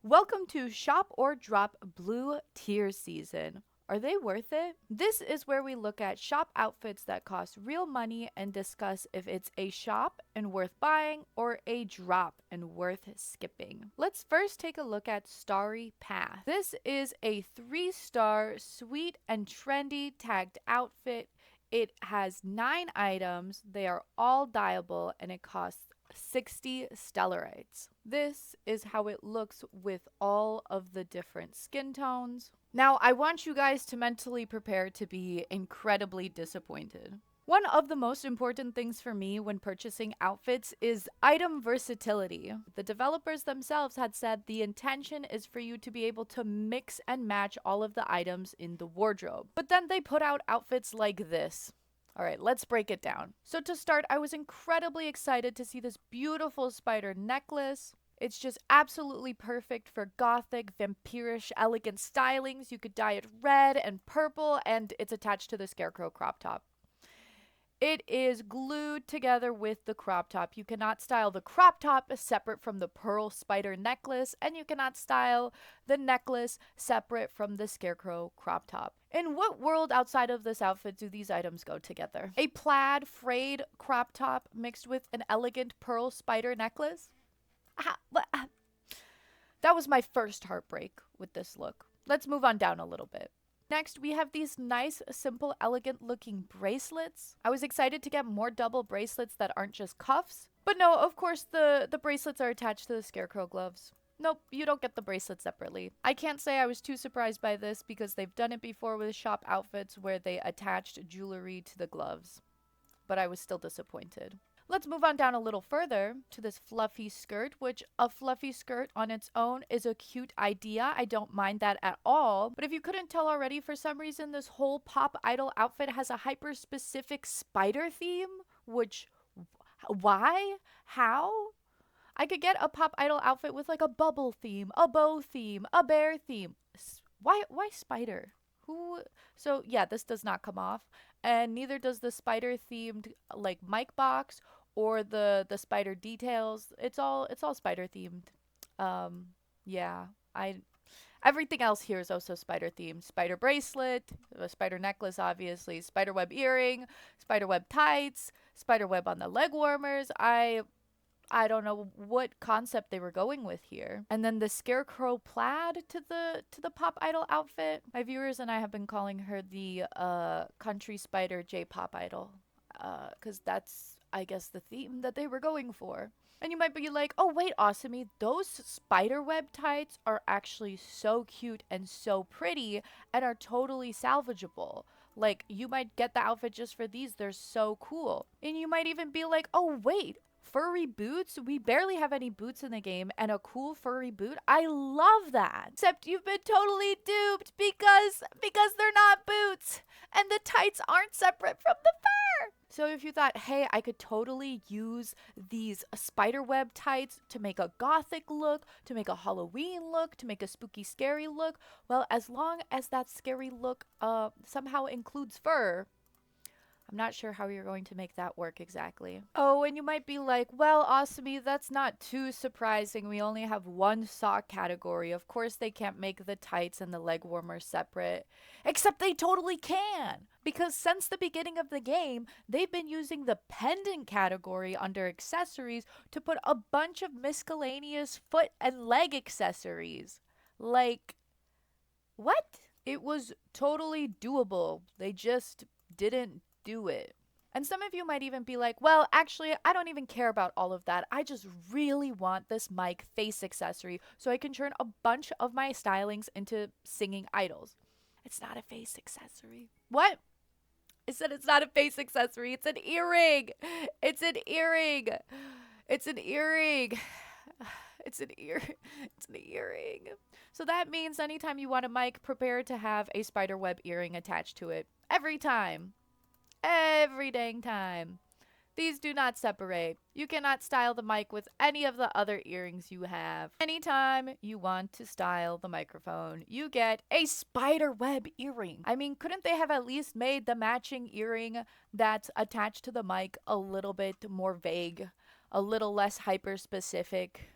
Welcome to Shop or Drop Blue Tears season. Are they worth it? This is where we look at shop outfits that cost real money and discuss if it's a shop and worth buying or a drop and worth skipping. Let's first take a look at Starry Path. This is a 3-star sweet and trendy tagged outfit. It has 9 items, they are all dyeable, and it costs 60 Stellarites. This is how it looks with all of the different skin tones. Now, I want you guys to mentally prepare to be incredibly disappointed. One of the most important things for me when purchasing outfits is item versatility. The developers themselves had said the intention is for you to be able to mix and match all of the items in the wardrobe. But then they put out outfits like this. All right, let's break it down. So to start, I was incredibly excited to see this beautiful spider necklace. It's just absolutely perfect for gothic, vampirish, elegant stylings. You could dye it red and purple, and it's attached to the scarecrow crop top. It is glued together with the crop top. You cannot style the crop top separate from the pearl spider necklace, and you cannot style the necklace separate from the scarecrow crop top. In what world outside of this outfit do these items go together? A plaid frayed crop top mixed with an elegant pearl spider necklace? That was my first heartbreak with this look. Let's move on down a little bit. Next, we have these nice, simple, elegant looking bracelets. I was excited to get more double bracelets that aren't just cuffs. But no, of course, the bracelets are attached to the scarecrow gloves. Nope, you don't get the bracelet separately. I can't say I was too surprised by this because they've done it before with shop outfits where they attached jewelry to the gloves. But I was still disappointed. Let's move on down a little further to this fluffy skirt, which a fluffy skirt on its own is a cute idea. I don't mind that at all. But if you couldn't tell already, for some reason, this whole pop idol outfit has a hyper-specific spider theme, which, why? How? I could get a pop idol outfit with like a bubble theme, a bow theme, a bear theme. Why spider? Who? So yeah, this does not come off, and neither does the spider themed like mic box or the spider details. It's all spider themed. Yeah, I everything else here is also spider themed. Spider bracelet, a spider necklace, obviously, spider web earring, spider web tights, spider web on the leg warmers. I don't know what concept they were going with here. And then the scarecrow plaid to the pop idol outfit. My viewers and I have been calling her the country spider J-pop idol. Cause that's, I guess, the theme that they were going for. And you might be like, oh wait, Awesomey, those spider web tights are actually so cute and so pretty and are totally salvageable. Like, you might get the outfit just for these. They're so cool. And you might even be like, oh wait, furry boots? We barely have any boots in the game, and a cool furry boot? I love that. Except you've been totally duped because they're not boots, and the tights aren't separate from the fur. So if you thought, hey, I could totally use these spiderweb tights to make a gothic look, to make a Halloween look, to make a spooky, scary look, well, as long as that scary look somehow includes fur, I'm not sure how you're going to make that work exactly. Oh, and you might be like, well, Awesomey, that's not too surprising. We only have one sock category. Of course they can't make the tights and the leg warmers separate. Except they totally can. Because since the beginning of the game, they've been using the pendant category under accessories to put a bunch of miscellaneous foot and leg accessories. Like, what? It was totally doable. They just didn't do it. And some of you might even be like, well, actually, I don't even care about all of that. I just really want this mic face accessory so I can turn a bunch of my stylings into singing idols. It's not a face accessory. What? I said it's not a face accessory. It's an earring. It's an earring. It's an earring. It's an earring. So that means anytime you want a mic, prepare to have a spiderweb earring attached to it. Every time. Every dang time. These do not separate. You cannot style the mic with any of the other earrings you have. Anytime you want to style the microphone, you get a spider web earring. I mean, couldn't they have at least made the matching earring that's attached to the mic a little bit more vague, a little less hyper specific?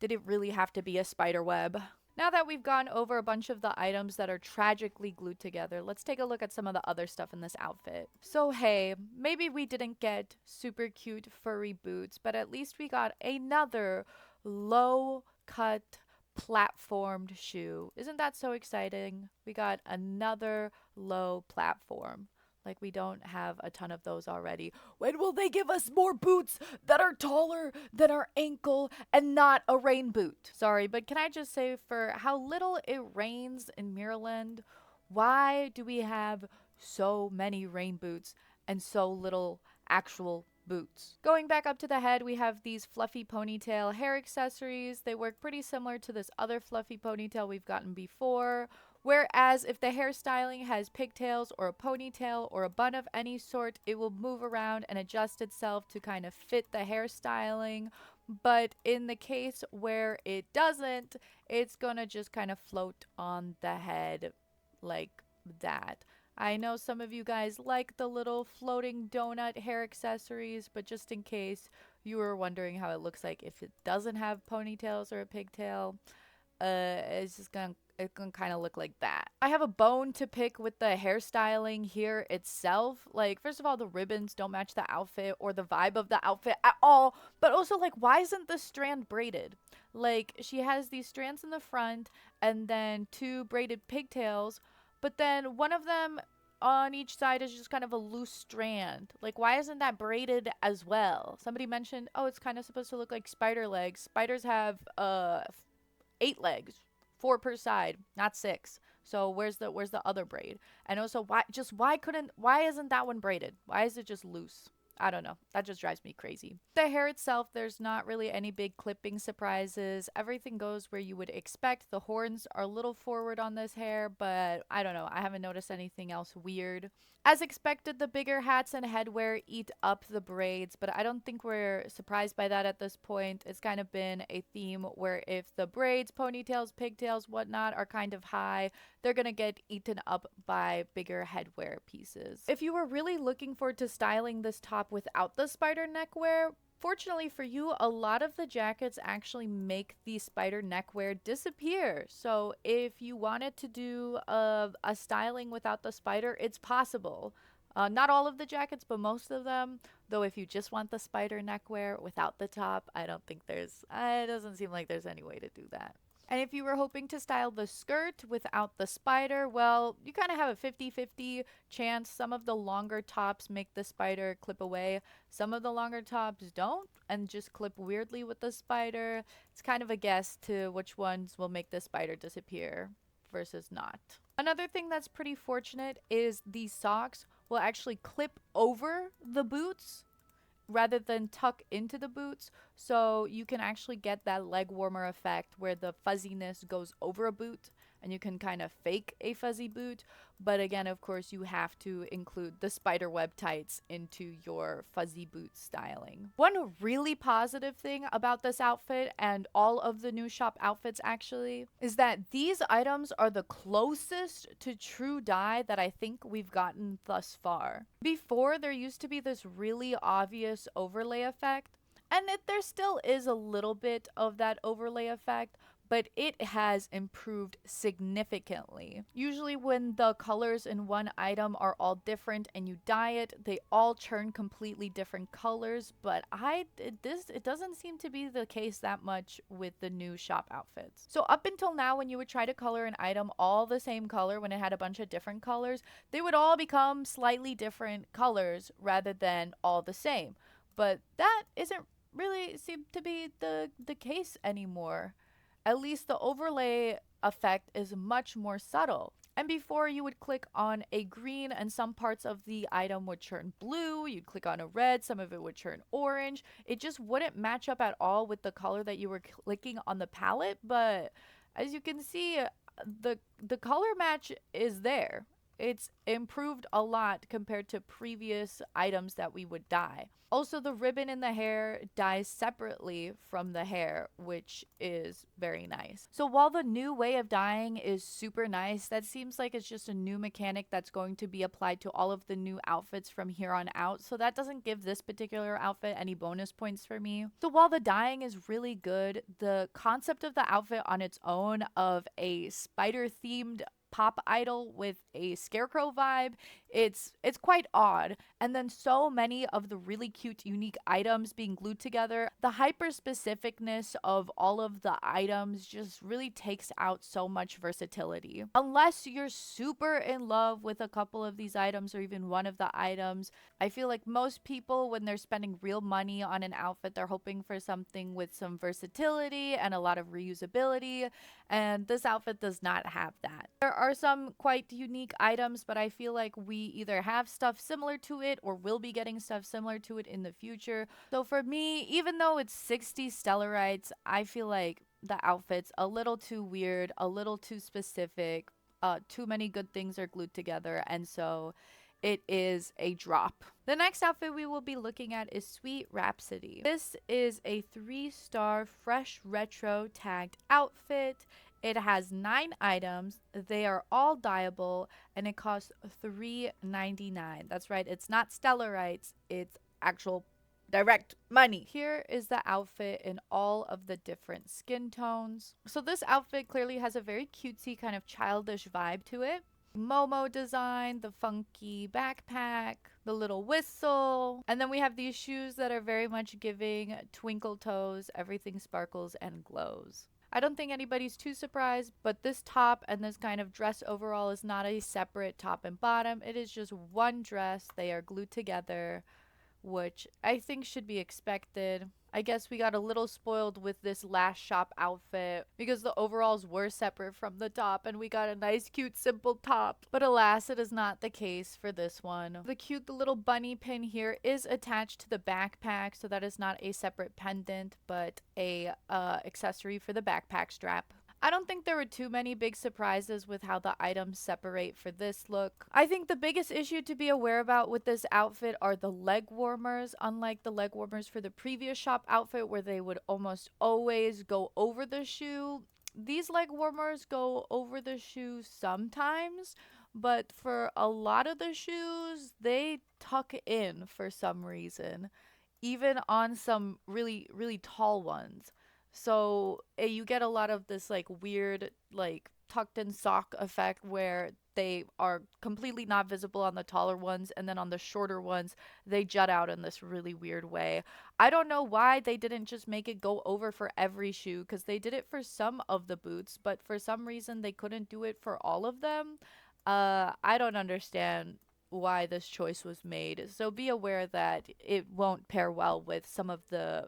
Did it really have to be a spider web? Now that we've gone over a bunch of the items that are tragically glued together, let's take a look at some of the other stuff in this outfit. So hey, maybe we didn't get super cute furry boots, but at least we got another low cut platformed shoe. Isn't that so exciting? We got another low platform. Like we don't have a ton of those already. When will they give us more boots that are taller than our ankle and not a rain boot? Sorry, but can I just say, for how little it rains in Maryland, why do we have so many rain boots and so little actual boots? Going back up to the head, we have these fluffy ponytail hair accessories. They work pretty similar to this other fluffy ponytail we've gotten before. Whereas if the hairstyling has pigtails or a ponytail or a bun of any sort, it will move around and adjust itself to kind of fit the hairstyling. But in the case where it doesn't, it's gonna just kind of float on the head like that. I know some of you guys like the little floating donut hair accessories, but just in case you were wondering how it looks like if it doesn't have ponytails or a pigtail, it's gonna kind of look like that. I have a bone to pick with the hairstyling here itself. Like, first of all, the ribbons don't match the outfit or the vibe of the outfit at all. But also, like, why isn't the strand braided? Like, she has these strands in the front and then two braided pigtails, but then one of them on each side is just kind of a loose strand. Like, why isn't that braided as well? Somebody mentioned, oh, it's kind of supposed to look like spider legs. Spiders have 8 legs, 4 per side, not 6. So where's the other braid? And also, why isn't that one braided? Why is it just loose? I don't know. That just drives me crazy. The hair itself, there's not really any big clipping surprises. Everything goes where you would expect. The horns are a little forward on this hair, but I don't know. I haven't noticed anything else weird. As expected, the bigger hats and headwear eat up the braids, but I don't think we're surprised by that at this point. It's kind of been a theme where if the braids, ponytails, pigtails, whatnot are kind of high, they're gonna get eaten up by bigger headwear pieces. If you were really looking forward to styling this top without the spider neckwear, fortunately for you, a lot of the jackets actually make the spider neckwear disappear. So if you wanted to do a styling without the spider, it's possible. Not all of the jackets, but most of them. Though if you just want the spider neckwear without the top, I don't think it doesn't seem like there's any way to do that. And if you were hoping to style the skirt without the spider, well, you kind of have a 50-50 chance. Some of the longer tops make the spider clip away. Some of the longer tops don't and just clip weirdly with the spider. It's kind of a guess to which ones will make the spider disappear versus not. Another thing that's pretty fortunate is these socks will actually clip over the boots rather than tuck into the boots, so you can actually get that leg warmer effect where the fuzziness goes over a boot and you can kind of fake a fuzzy boot. But again, of course, you have to include the spider web tights into your fuzzy boot styling. One really positive thing about this outfit and all of the new shop outfits actually is that these items are the closest to true dye that I think we've gotten thus far. Before, there used to be this really obvious overlay effect, and there still is a little bit of that overlay effect, but it has improved significantly. Usually when the colors in one item are all different and you dye it, they all turn completely different colors, but it doesn't seem to be the case that much with the new shop outfits. So up until now, when you would try to color an item all the same color when it had a bunch of different colors, they would all become slightly different colors rather than all the same. But that isn't really seem to be the case anymore. At least the overlay effect is much more subtle. And before, you would click on a green and some parts of the item would turn blue. You'd click on a red, some of it would turn orange. It just wouldn't match up at all with the color that you were clicking on the palette. But as you can see, the color match is there. it's improved a lot compared to previous items that we would dye. Also, the ribbon in the hair dyes separately from the hair, which is very nice. So while the new way of dyeing is super nice, that seems like it's just a new mechanic that's going to be applied to all of the new outfits from here on out. So that doesn't give this particular outfit any bonus points for me. So while the dyeing is really good, the concept of the outfit on its own of a spider themed pop idol with a scarecrow vibe, it's quite odd. And then so many of the really cute unique items being glued together, the hyper specificness of all of the items just really takes out so much versatility. Unless you're super in love with a couple of these items or even one of the items, I feel like most people, when they're spending real money on an outfit, they're hoping for something with some versatility and a lot of reusability, and this outfit does not have that. There are some quite unique items, but I feel like we either have stuff similar to it or will be getting stuff similar to it in the future. So for me, even though it's 60 Stellarites, I feel like the outfit's a little too weird, a little too specific, too many good things are glued together, and so it is a drop. The next outfit we will be looking at is Sweet Rhapsody. This is a 3-star fresh retro tagged outfit. It has 9 items. They are all dyeable, and it costs $3.99. That's right, it's not Stellarites, it's actual direct money. Here is the outfit in all of the different skin tones. So this outfit clearly has a very cutesy kind of childish vibe to it. Momo design, the funky backpack, the little whistle, and then we have these shoes that are very much giving twinkle toes, everything sparkles and glows. I don't think anybody's too surprised, but this top and this kind of dress overall is not a separate top and bottom. It is just one dress. They are glued together, which I think should be expected. I guess we got a little spoiled with this last shop outfit because the overalls were separate from the top and we got a nice cute simple top. But alas, it is not the case for this one. The cute little bunny pin here is attached to the backpack, so that is not a separate pendant but a accessory for the backpack strap. I don't think there were too many big surprises with how the items separate for this look. I think the biggest issue to be aware about with this outfit are the leg warmers. Unlike the leg warmers for the previous shop outfit where they would almost always go over the shoe, these leg warmers go over the shoe sometimes, but for a lot of the shoes, they tuck in for some reason, even on some really, really tall ones. So you get a lot of this like weird like tucked in sock effect where they are completely not visible on the taller ones, and then on the shorter ones they jut out in this really weird way. I don't know why they didn't just make it go over for every shoe, because they did it for some of the boots, but for some reason they couldn't do it for all of them. I don't understand why this choice was made. So be aware that it won't pair well with some of the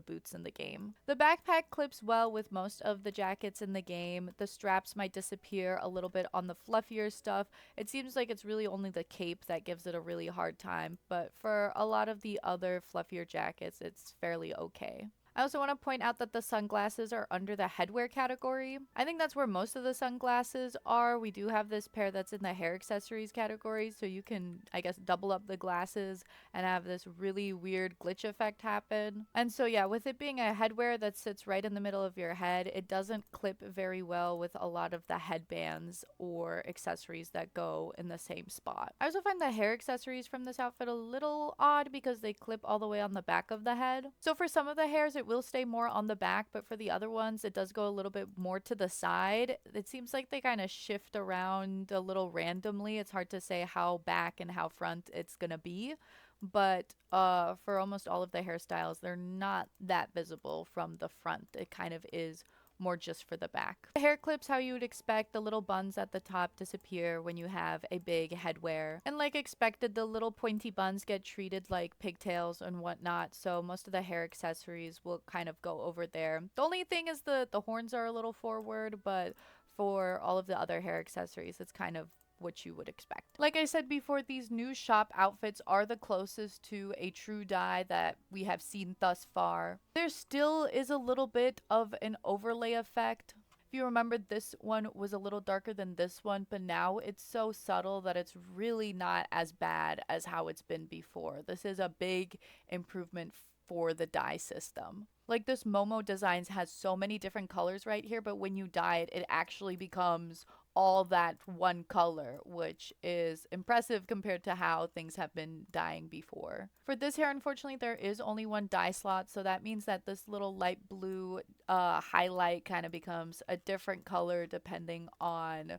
boots in the game. The backpack clips well with most of the jackets in the game. The straps might disappear a little bit on the fluffier stuff. It seems like it's really only the cape that gives it a really hard time, but for a lot of the other fluffier jackets, it's fairly okay. I also want to point out that the sunglasses are under the headwear category. I think that's where most of the sunglasses are. We do have this pair that's in the hair accessories category, so you can, I guess, double up the glasses and have this really weird glitch effect happen. And so yeah, with it being a headwear that sits right in the middle of your head, it doesn't clip very well with a lot of the headbands or accessories that go in the same spot. I also find the hair accessories from this outfit a little odd because they clip all the way on the back of the head. So for some of the hairs, it will stay more on the back, but for the other ones it does go a little bit more to the side. It seems like they kind of shift around a little randomly. It's hard to say how back and how front it's gonna be, but for almost all of the hairstyles, they're not that visible from the front. It kind of is more just for the back. The hair clips, how you would expect, the little buns at the top disappear when you have a big headwear. And like expected, the little pointy buns get treated like pigtails and whatnot, so most of the hair accessories will kind of go over there. The only thing is the horns are a little forward, but for all of the other hair accessories, it's kind of what you would expect. Like I said before, these new shop outfits are the closest to a true dye that we have seen thus far. There still is a little bit of an overlay effect. If you remember, this one was a little darker than this one, but now it's so subtle that it's really not as bad as how it's been before. This is a big improvement for the dye system. Like, this Momo Designs has so many different colors right here, but when you dye it, it actually becomes all that one color, which is impressive compared to how things have been dyeing before. For this hair, unfortunately, there is only one dye slot, so that means that this little light blue highlight kind of becomes a different color depending on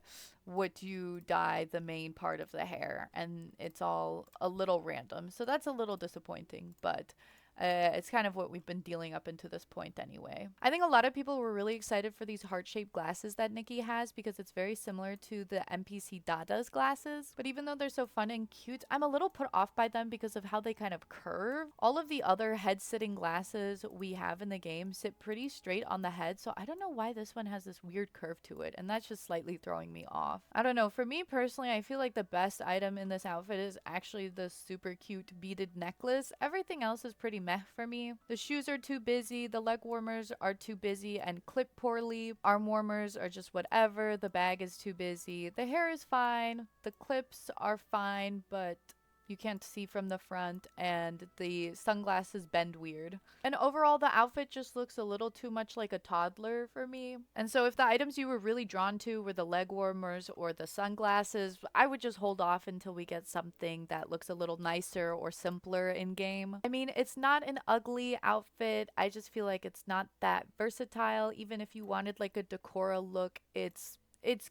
what you dye the main part of the hair, and it's all a little random. So that's a little disappointing, but it's kind of what we've been dealing up into this point anyway. I think a lot of people were really excited for these heart-shaped glasses that Nikki has because it's very similar to the NPC Dada's glasses. But even though they're so fun and cute, I'm a little put off by them because of how they kind of curve. All of the other head-sitting glasses we have in the game sit pretty straight on the head, so I don't know why this one has this weird curve to it, and that's just slightly throwing me off. I don't know, for me personally, I feel like the best item in this outfit is actually the super cute beaded necklace. Everything else is pretty meh for me. The shoes are too busy, the leg warmers are too busy and clip poorly, arm warmers are just whatever, the bag is too busy, the hair is fine, the clips are fine, but you can't see from the front, and the sunglasses bend weird. And overall, the outfit just looks a little too much like a toddler for me. And so if the items you were really drawn to were the leg warmers or the sunglasses, I would just hold off until we get something that looks a little nicer or simpler in game. I mean, it's not an ugly outfit. I just feel like it's not that versatile. Even if you wanted like a Decora look, it's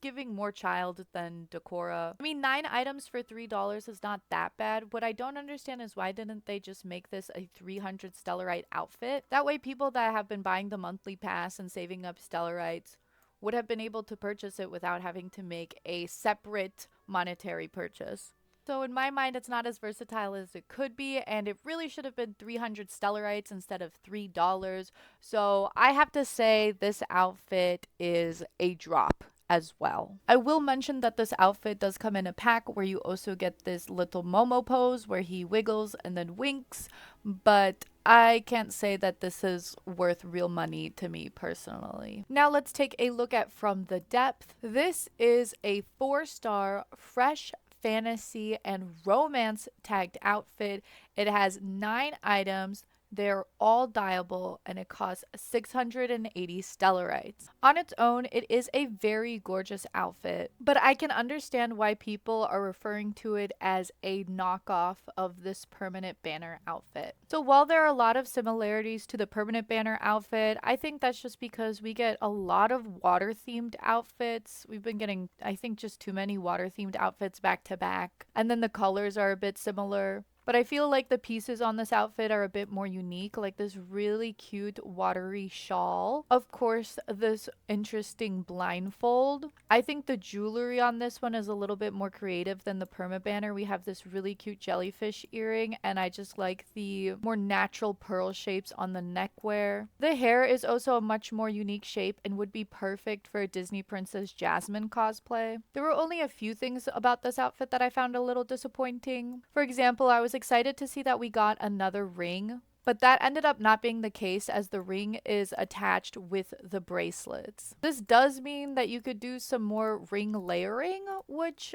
giving more child than Decora. I mean, 9 items for $3 is not that bad. What I don't understand is why didn't they just make this a 300 Stellarite outfit? That way people that have been buying the monthly pass and saving up Stellarites would have been able to purchase it without having to make a separate monetary purchase. So in my mind, it's not as versatile as it could be, and it really should have been 300 Stellarites instead of $3. So I have to say this outfit is a drop as well. I will mention that this outfit does come in a pack where you also get this little Momo pose where he wiggles and then winks, but I can't say that this is worth real money to me personally. Now let's take a look at From the Depth. This is a 4-star fresh fantasy and romance tagged outfit. It has 9 items. They're all dyeable, and it costs 680 Stellarites. On its own, it is a very gorgeous outfit, but I can understand why people are referring to it as a knockoff of this Permanent Banner outfit. So while there are a lot of similarities to the Permanent Banner outfit, I think that's just because we get a lot of water-themed outfits. We've been getting, I think, just too many water-themed outfits back to back, and then the colors are a bit similar. But I feel like the pieces on this outfit are a bit more unique, like this really cute watery shawl. Of course, this interesting blindfold. I think the jewelry on this one is a little bit more creative than the Perma Banner. We have this really cute jellyfish earring, and I just like the more natural pearl shapes on the neckwear. The hair is also a much more unique shape and would be perfect for a Disney Princess Jasmine cosplay. There were only a few things about this outfit that I found a little disappointing. For example, I was excited to see that we got another ring, but that ended up not being the case as the ring is attached with the bracelets. This does mean that you could do some more ring layering, which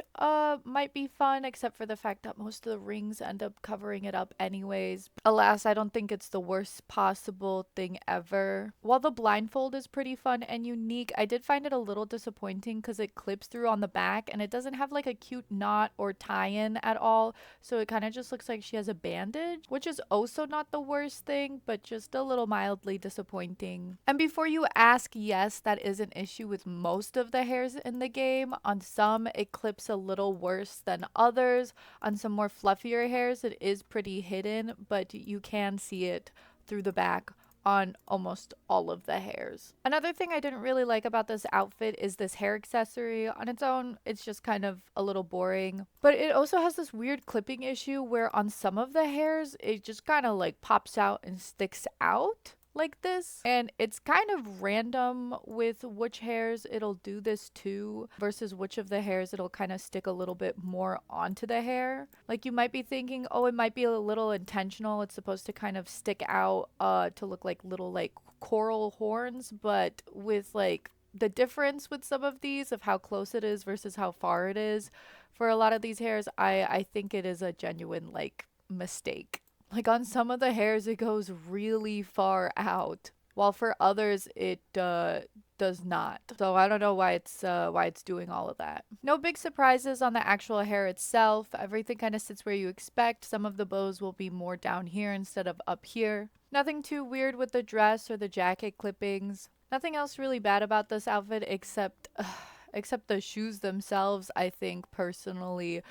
might be fun, except for the fact that most of the rings end up covering it up anyways. Alas, I don't think it's the worst possible thing ever. While the blindfold is pretty fun and unique, I did find it a little disappointing because it clips through on the back and it doesn't have like a cute knot or tie-in at all, so it kind of just looks like she has a bandage, which is also not the worst thing, but just a little mildly disappointing. And before you ask, yes, that is an issue with most of the hairs in the game. On some, it clips a little worse than others. On some more fluffier hairs, it is pretty hidden, but you can see it through the back on almost all of the hairs. Another thing I didn't really like about this outfit is this hair accessory. On its own, it's just kind of a little boring, but it also has this weird clipping issue where on some of the hairs, it just kind of like pops out and sticks out like this, and it's kind of random with which hairs it'll do this to versus which of the hairs it'll kind of stick a little bit more onto the hair. Like, you might be thinking, oh, it might be a little intentional, it's supposed to kind of stick out to look like little like coral horns, but with like the difference with some of these of how close it is versus how far it is. For a lot of these hairs, I think it is a genuine like mistake. Like on some of the hairs, it goes really far out, while for others it does not. So I don't know why it's doing all of that. No big surprises on the actual hair itself. Everything kind of sits where you expect. Some of the bows will be more down here instead of up here. Nothing too weird with the dress or the jacket clippings. Nothing else really bad about this outfit except the shoes themselves, I think personally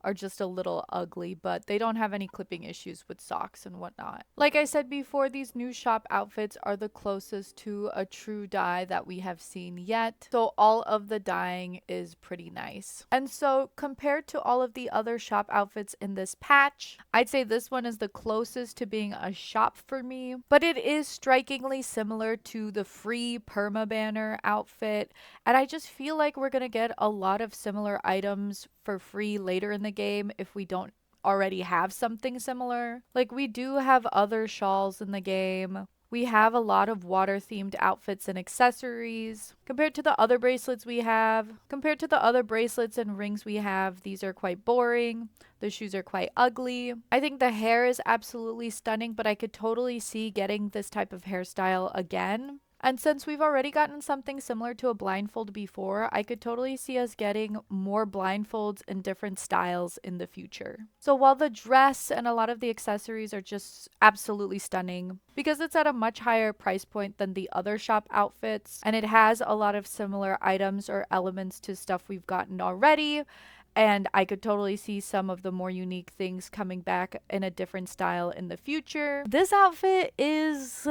are just a little ugly, but they don't have any clipping issues with socks and whatnot. Like I said before, these new shop outfits are the closest to a true dye that we have seen yet. So all of the dyeing is pretty nice. And so compared to all of the other shop outfits in this patch, I'd say this one is the closest to being a shop for me, but it is strikingly similar to the free perma banner outfit. And I just feel like we're going to get a lot of similar items for free later in the game if we don't already have something similar. Like we do have other shawls in the game. We have a lot of water themed outfits and accessories. Compared to the other bracelets and rings we have, these are quite boring. The shoes are quite ugly. I think the hair is absolutely stunning, but I could totally see getting this type of hairstyle again. And since we've already gotten something similar to a blindfold before, I could totally see us getting more blindfolds in different styles in the future. So while the dress and a lot of the accessories are just absolutely stunning, because it's at a much higher price point than the other shop outfits, and it has a lot of similar items or elements to stuff we've gotten already, and I could totally see some of the more unique things coming back in a different style in the future. This outfit is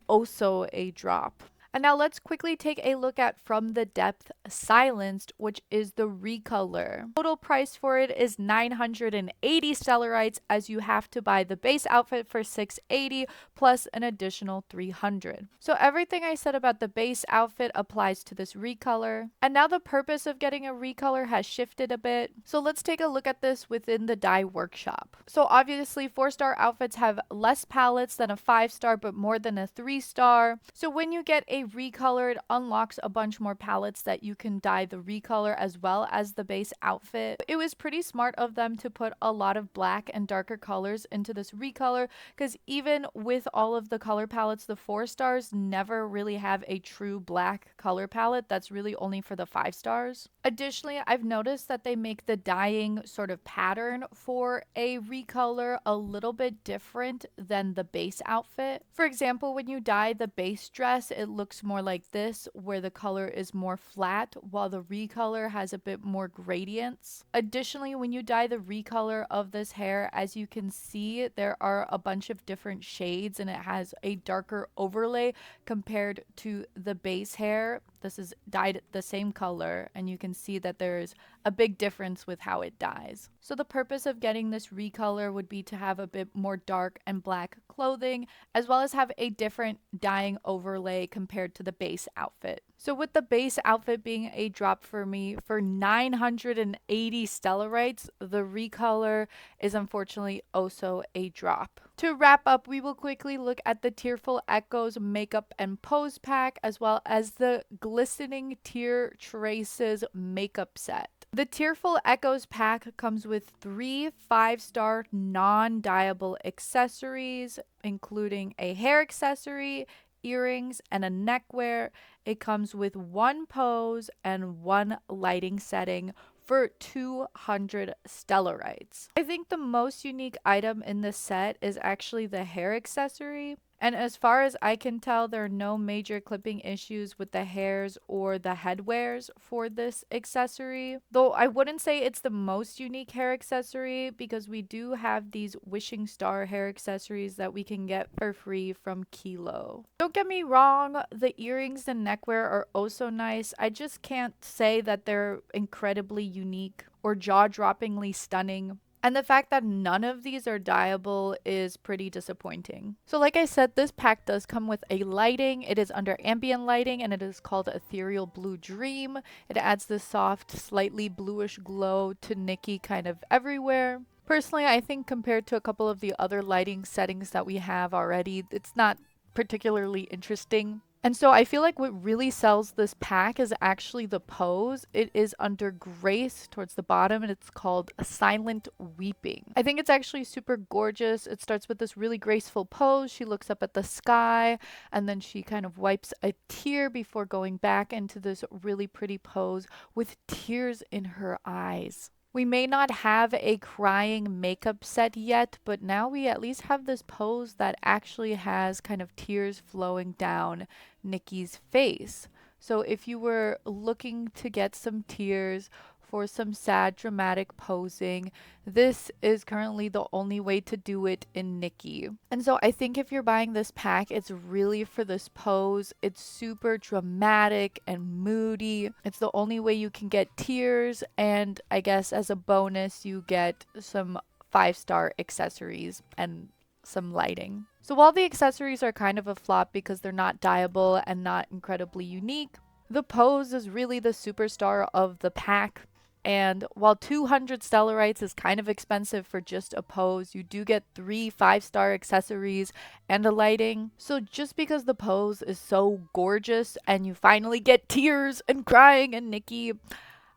also a drop. And now let's quickly take a look at From the Depth Silenced, which is the recolor. Total price for it is 980 Stellarites, as you have to buy the base outfit for 680 plus an additional 300. So everything I said about the base outfit applies to this recolor. And now the purpose of getting a recolor has shifted a bit. So let's take a look at this within the dye workshop. So obviously 4-star outfits have less palettes than a 5-star, but more than a 3-star. So when you get a recolor, it unlocks a bunch more palettes that you can dye the recolor as well as the base outfit. It was pretty smart of them to put a lot of black and darker colors into this recolor, because even with all of the color palettes, the 4-stars never really have a true black color palette. That's really only for the 5-stars. Additionally, I've noticed that they make the dyeing sort of pattern for a recolor a little bit different than the base outfit. For example, when you dye the base dress, it looks more like this, where the color is more flat while the recolor has a bit more gradients. Additionally, when you dye the recolor of this hair, as you can see, there are a bunch of different shades and it has a darker overlay compared to the base hair. This is dyed the same color and you can see that there's a big difference with how it dyes. So the purpose of getting this recolor would be to have a bit more dark and black clothing, as well as have a different dyeing overlay compared to the base outfit. So with the base outfit being a drop for me, for 980 Stellarites, the recolor is unfortunately also a drop. To wrap up, we will quickly look at the Tearful Echoes makeup and pose pack, as well as the Glistening Tear Traces makeup set. The Tearful Echoes pack comes with 3 5-star non-dyeable accessories, including a hair accessory, earrings, and a neckwear. It comes with 1 pose and 1 lighting setting for 200 Stellarites. I think the most unique item in this set is actually the hair accessory. And as far as I can tell, there are no major clipping issues with the hairs or the headwears for this accessory. Though I wouldn't say it's the most unique hair accessory, because we do have these Wishing Star hair accessories that we can get for free from Kilo. Don't get me wrong, the earrings and neckwear are also nice. I just can't say that they're incredibly unique or jaw-droppingly stunning. And the fact that none of these are dyeable is pretty disappointing. So like I said, this pack does come with a lighting. It is under ambient lighting and it is called Ethereal Blue Dream. It adds this soft, slightly bluish glow to Nikki kind of everywhere. Personally, I think compared to a couple of the other lighting settings that we have already, it's not particularly interesting. And so I feel like what really sells this pack is actually the pose. It is under Grace towards the bottom, and it's called a Silent Weeping. I think it's actually super gorgeous. It starts with this really graceful pose. She looks up at the sky, and then she kind of wipes a tear before going back into this really pretty pose with tears in her eyes. We may not have a crying makeup set yet, but now we at least have this pose that actually has kind of tears flowing down Nikki's face. So if you were looking to get some tears for some sad dramatic posing, this is currently the only way to do it in Nikki. And so I think if you're buying this pack, it's really for this pose. It's super dramatic and moody. It's the only way you can get tears, and I guess as a bonus you get some 5-star accessories and some lighting. So while the accessories are kind of a flop because they're not dyeable and not incredibly unique, the pose is really the superstar of the pack. And while 200 Stellarites is kind of expensive for just a pose, you do get 3 5-star accessories and a lighting. So just because the pose is so gorgeous and you finally get tears and crying and Nikki,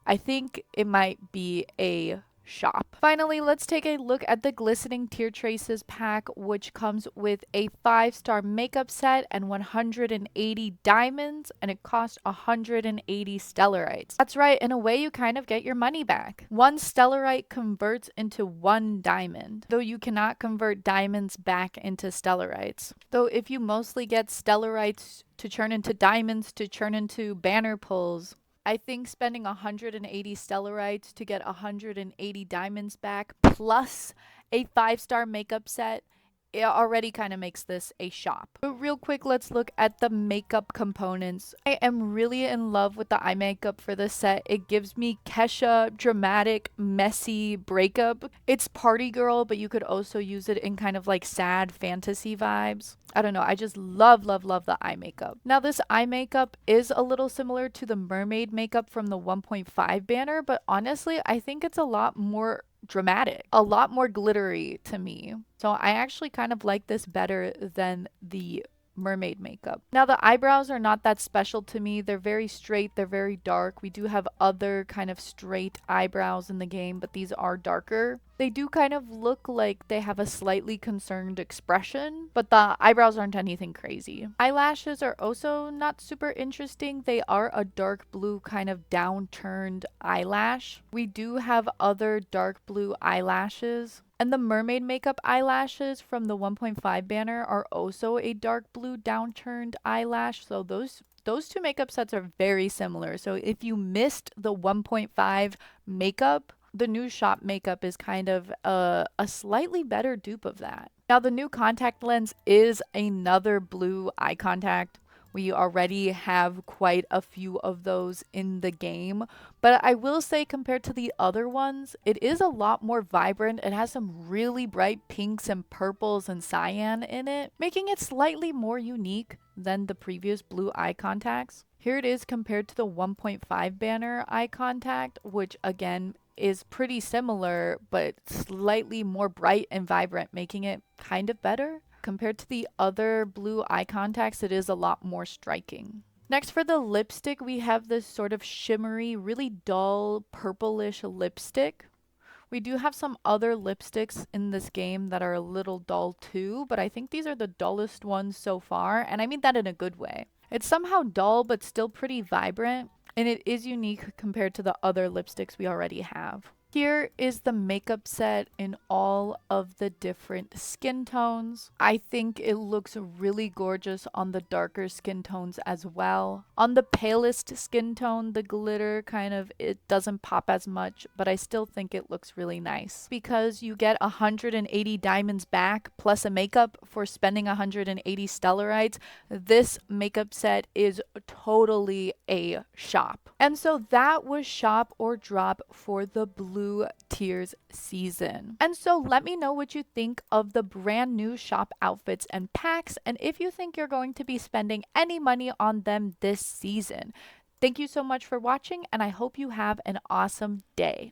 I think it might be a shop. Finally, let's take a look at the Glistening Tear Traces pack, which comes with a 5-star makeup set and 180 diamonds, and it costs 180 Stellarites. That's right, in a way you kind of get your money back. 1 Stellarite converts into 1 diamond, though you cannot convert diamonds back into Stellarites. Though if you mostly get Stellarites to turn into diamonds to turn into banner pulls, I think spending 180 Stellarites to get 180 diamonds back plus a 5-star makeup set, it already kind of makes this a shop. But real quick, let's look at the makeup components. I am really in love with the eye makeup for this set. It gives me Kesha dramatic, messy breakup. It's party girl, but you could also use it in kind of like sad fantasy vibes. I don't know. I just love, love, love the eye makeup. Now, this eye makeup is a little similar to the mermaid makeup from the 1.5 banner, but honestly, I think it's a lot more dramatic, a lot more glittery to me. So I actually kind of like this better than the mermaid makeup. Now, the eyebrows are not that special to me. They're very straight, they're very dark. We do have other kind of straight eyebrows in the game, but these are darker. They do kind of look like they have a slightly concerned expression, but the eyebrows aren't anything crazy. Eyelashes are also not super interesting. They are a dark blue kind of downturned eyelash. We do have other dark blue eyelashes. And the mermaid makeup eyelashes from the 1.5 banner are also a dark blue downturned eyelash. So those 2 makeup sets are very similar. So if you missed the 1.5 makeup, the new shop makeup is kind of a slightly better dupe of that. Now, the new contact lens is another blue eye contact. We already have quite a few of those in the game, but I will say compared to the other ones, it is a lot more vibrant. It has some really bright pinks and purples and cyan in it, making it slightly more unique than the previous blue eye contacts. Here it is compared to the 1.5 banner eye contact, which again is pretty similar, but slightly more bright and vibrant, making it kind of better. Compared to the other blue eye contacts, it is a lot more striking. Next, for the lipstick, we have this sort of shimmery, really dull, purplish lipstick. We do have some other lipsticks in this game that are a little dull too, but I think these are the dullest ones so far, and I mean that in a good way. It's somehow dull, but still pretty vibrant, and it is unique compared to the other lipsticks we already have. Here is the makeup set in all of the different skin tones. I think it looks really gorgeous on the darker skin tones as well. On the palest skin tone, the glitter it doesn't pop as much, but I still think it looks really nice. Because you get 180 diamonds back plus a makeup for spending 180 Stellarites, this makeup set is totally a shop. And so that was shop or drop for the Blue Tears season. And so let me know what you think of the brand new shop outfits and packs, and if you think you're going to be spending any money on them this season. Thank you so much for watching, and I hope you have an awesome day.